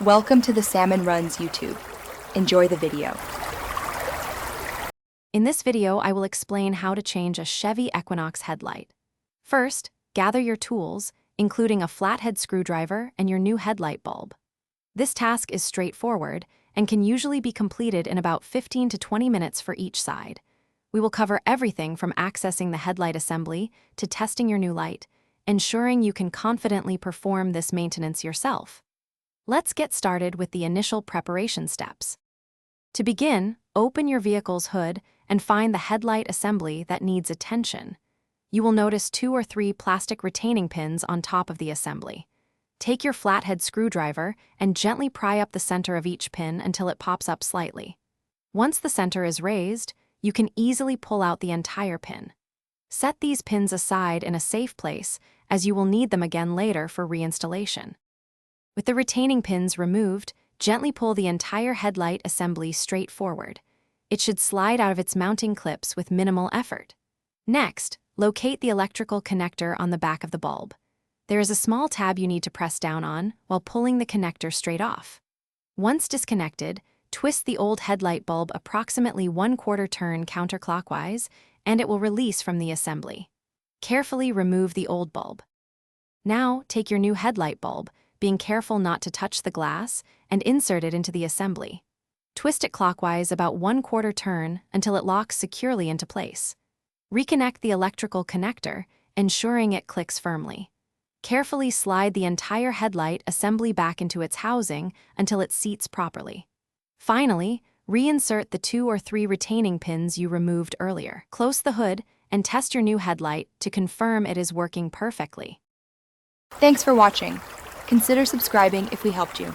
Welcome to the Salmon Runs YouTube. Enjoy the video. In this video, I will explain how to change a Chevy Equinox headlight. First, gather your tools, including a flathead screwdriver and your new headlight bulb. This task is straightforward and can usually be completed in about 15 to 20 minutes for each side. We will cover everything from accessing the headlight assembly to testing your new light, ensuring you can confidently perform this maintenance yourself. Let's get started with the initial preparation steps. To begin, open your vehicle's hood and find the headlight assembly that needs attention. You will notice 2 or 3 plastic retaining pins on top of the assembly. Take your flathead screwdriver and gently pry up the center of each pin until it pops up slightly. Once the center is raised, you can easily pull out the entire pin. Set these pins aside in a safe place, as you will need them again later for reinstallation. With the retaining pins removed, gently pull the entire headlight assembly straight forward. It should slide out of its mounting clips with minimal effort. Next, locate the electrical connector on the back of the bulb. There is a small tab you need to press down on while pulling the connector straight off. Once disconnected, twist the old headlight bulb approximately 1/4 turn counterclockwise, and it will release from the assembly. Carefully remove the old bulb. Now, take your new headlight bulb, being careful not to touch the glass, and insert it into the assembly. Twist it clockwise about 1/4 turn until it locks securely into place. Reconnect the electrical connector, ensuring it clicks firmly. Carefully slide the entire headlight assembly back into its housing until it seats properly. Finally, reinsert the 2 or 3 retaining pins you removed earlier. Close the hood and test your new headlight to confirm it is working perfectly. Thanks for watching. Consider subscribing if we helped you.